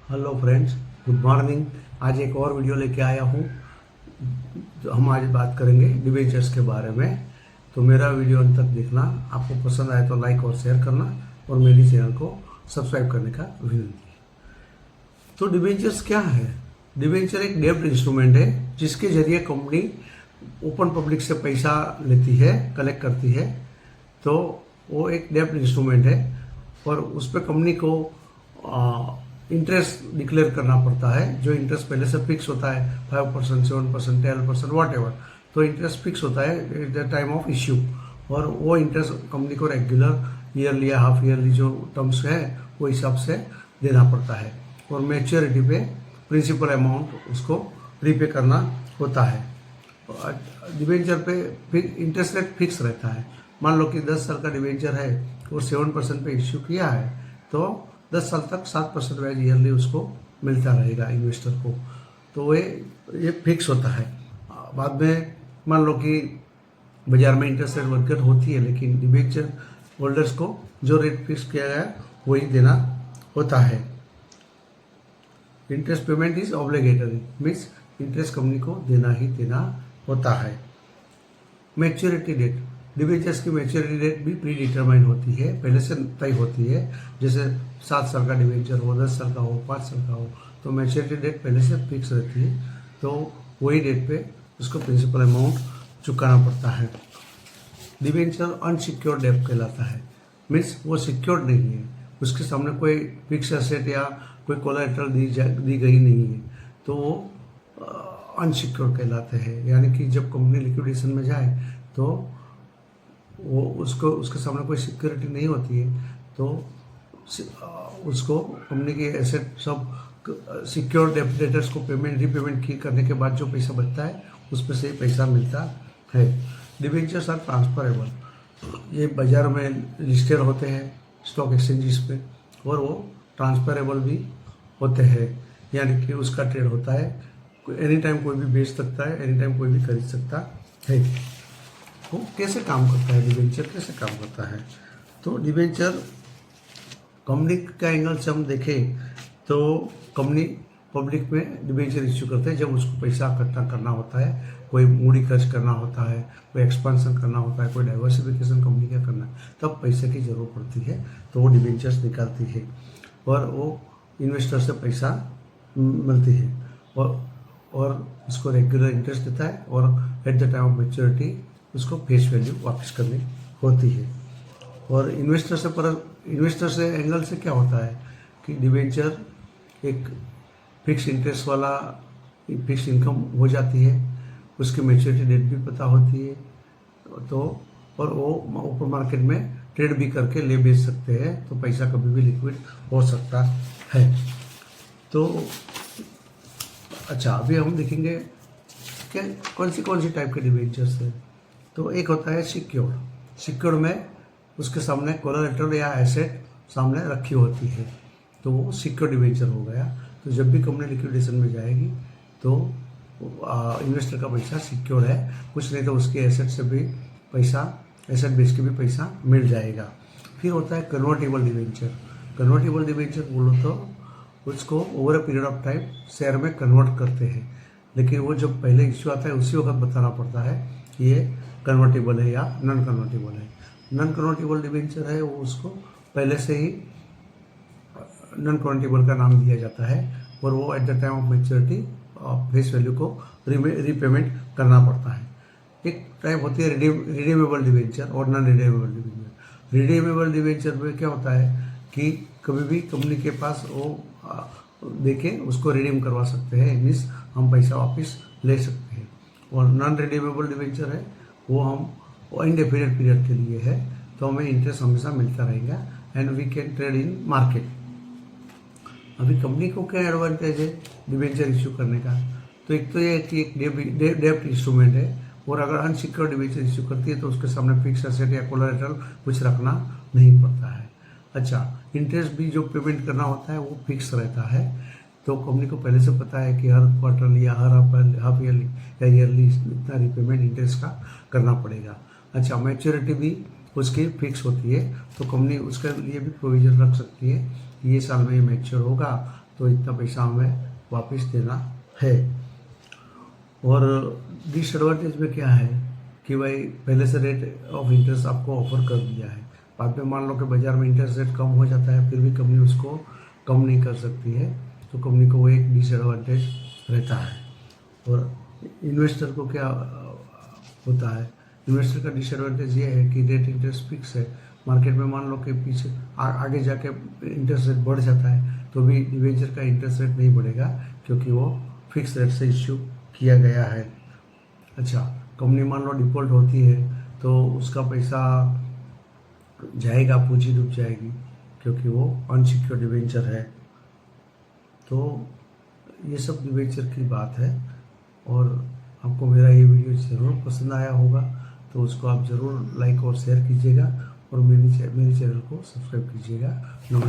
Hello friends, good morning. आज एक और वीडियो लेके आया हूँ। हम आज बात करेंगे डिबेंचर्स के बारे में। तो मेरा वीडियो अंत तक देखना। आपको पसंद आए तो लाइक और शेयर करना और मेरी चैनल को सब्सक्राइब करने का विनती। तो डिबेंचर्स क्या है? डिबेंचर एक डेब्ट इंस्ट्रूमेंट है जिसके जरिए कंपनी ओपन पब्लिक से पैसा लेती है, कलेक्ट करती है। तो वो एक डेब्ट इंस्ट्रूमेंट है और उस पर कंपनी को इंटरेस्ट डिक्लेयर करना पड़ता है। जो इंटरेस्ट पहले से फिक्स होता है 5%, 7%, 12%, वॉट एवर। तो इंटरेस्ट फिक्स होता है at the time of issue और वो इंटरेस्ट कंपनी को रेगुलर ईयरली या हाफ ईयरली जो टर्म्स है वो हिसाब से देना पड़ता है। और मैच्योरिटी पे प्रिंसिपल अमाउंट उसको रीपे करना होता है। डिबेंचर पे इंटरेस्ट रेट फिक्स रहता है। मान लो कि 10 साल का डिबेंचर है वो 7% पे इश्यू किया है तो 10 साल तक 7% ब्याज ईयरली उसको मिलता रहेगा इन्वेस्टर को। तो ये फिक्स होता है। बाद में मान लो कि बाजार में इंटरेस्ट रेट बढ़ होती है, लेकिन डिबेंचर होल्डर्स को जो रेट फिक्स किया गया वही देना होता है। Interest payment is obligatory, means interest company को देना ही देना होता है। मैच्योरिटी डेट, डिबेंचर्स की मैच्योरिटी डेट भी प्री डिटरमाइन होती है, पहले से तय होती है। जैसे 7 साल का डिबेंचर हो, 10 साल का हो, 5 साल का हो, तो मैच्योरिटी डेट पहले से फिक्स रहती है। तो वही डेट पे उसको प्रिंसिपल अमाउंट चुकाना पड़ता है। डिबेंचर अनसिक्योर्ड डेट कहलाता है, मीन्स वो सिक्योर्ड नहीं है, उसके सामने कोई फिक्स एसेट या कोई कोलैटरल दी गई नहीं है, तो वो अनसिक्योर्ड कहलाते हैं। यानी कि जब कंपनी लिक्विडेशन में जाए तो वो उसके सामने कोई सिक्योरिटी नहीं होती है, तो उसको कंपनी के एसेट सब सिक्योर्ड डेटर्स को रीपेमेंट करने के बाद जो पैसा बचता है उस पर से ही पैसा मिलता है। डिबेंचर्स आर ट्रांसफरेबल, ये बाजार में लिस्टेड होते हैं स्टॉक एक्सचेंजेस पे और वो ट्रांसफरेबल भी होते हैं। यानी कि उसका ट्रेड होता है, एनी टाइम कोई भी बेच सकता है, एनी टाइम कोई भी खरीद सकता है। वो कैसे काम करता है? डिबेंचर कैसे काम करता है? तो डिबेंचर कंपनी का एंगल से हम देखें तो कंपनी पब्लिक में डिबेंचर इश्यू करते हैं जब उसको पैसा इकट्ठा करना होता है, कोई मूडी खर्च करना होता है, कोई एक्सपेंशन करना होता है, कोई डाइवर्सिफिकेशन कंपनी का करना है, तब पैसे की जरूरत पड़ती है तो वो डिबेंचर्स निकालती है और वो इन्वेस्टर से पैसा मिलती है और उसको रेगुलर इंटरेस्ट देता है और at the time of maturity उसको फेस वैल्यू वापस करनी होती है। और इन्वेस्टर से एंगल से क्या होता है कि डिबेंचर एक फिक्स इंटरेस्ट वाला फिक्स इनकम हो जाती है, उसकी मैच्योरिटी डेट भी पता होती है, तो और वो ओपन मार्केट में ट्रेड भी करके ले बेच सकते हैं, तो पैसा कभी भी लिक्विड हो सकता है। तो अच्छा, अभी हम देखेंगे कि कौन सी टाइप के डिबेंचर्स हैं। तो एक होता है सिक्योर्ड में उसके सामने कोलैटरल या एसेट सामने रखी होती है, तो वो सिक्योर्ड डिबेंचर हो गया। तो जब भी कंपनी लिक्विडेशन में जाएगी तो इन्वेस्टर का पैसा सिक्योर है, कुछ नहीं तो उसके एसेट से भी एसेट बेच के भी पैसा मिल जाएगा। फिर होता है कन्वर्टेबल डिबेंचर बोलो तो उसको over a period of time share में कन्वर्ट करते हैं, लेकिन वो जब पहले इश्यू आता है उसी वक्त बताना पड़ता है कि ये कन्वर्टेबल है या नॉन कन्वर्टेबल है। नॉन कन्वर्टेबल डिबेंचर है वो उसको पहले से ही नॉन कन्वर्टेबल का नाम दिया जाता है और वो at the time of maturity face value को रीपेमेंट करना पड़ता है। एक टाइप होती है रिडीमेबल डिबेंचर और non redeemable debenture. Redeemable debenture में क्या होता है कि कभी भी कंपनी के पास वो देके उसको रिडीम करवा सकते हैं, मीन्स हम पैसा वापस ले सकते हैं। और नॉन रिडीमेबल डिबेंचर है वो हम इनडेफिनिट पीरियड के लिए है, तो हमें इंटरेस्ट हमेशा मिलता रहेगा and we can trade in market. अभी कंपनी को क्या एडवांटेज है डिबेंचर इश्यू करने का? तो एक तो ये कि एक डेब्ट इंस्ट्रूमेंट है और अगर अनसिक्योर्ड डिबेंचर इश्यू करती है तो उसके सामने फिक्स एसेट या कोलैटरल कुछ रखना नहीं पड़ता है। अच्छा, इंटरेस्ट भी जो पेमेंट करना होता है वो फिक्स रहता है, तो कंपनी को पहले से पता है कि हर क्वार्टरली या हर हाफ ईयरली या ईयरली इतना रिपेमेंट इंटरेस्ट का करना पड़ेगा। अच्छा, मैच्योरिटी भी उसकी फिक्स होती है, तो कंपनी उसके लिए भी प्रोविजन रख सकती है कि ये साल में ये मैच्योर होगा तो इतना पैसा हमें वापस देना है। और डिसएडवांटेज में क्या है कि भाई पहले से रेट ऑफ इंटरेस्ट आपको ऑफर कर दिया है, बाद में मान लो कि बाज़ार में इंटरेस्ट रेट कम हो जाता है, फिर भी कंपनी उसको कम नहीं कर सकती है, तो कंपनी को वो एक डिसएडवांटेज रहता है। और इन्वेस्टर को क्या होता है, इन्वेस्टर का डिसएडवांटेज ये है कि रेट इंटरेस्ट फिक्स है, मार्केट में मान लो कि पीछे आगे जाके इंटरेस्ट रेट बढ़ जाता है तो भी डिवेंचर का इंटरेस्ट रेट नहीं बढ़ेगा, क्योंकि वो फिक्स रेट से इश्यू किया गया है। अच्छा, कंपनी मान लो डिफॉल्ट होती है तो उसका पैसा जाएगा, पूंजी डूब जाएगी, क्योंकि वो अनसिक्योर्ड डिवेंचर है। तो ये सब डिवेंचर की बात है। और आपको मेरा ये वीडियो ज़रूर पसंद आया होगा तो उसको आप ज़रूर लाइक और शेयर कीजिएगा और मेरे चैनल को सब्सक्राइब कीजिएगा। नमस्कार।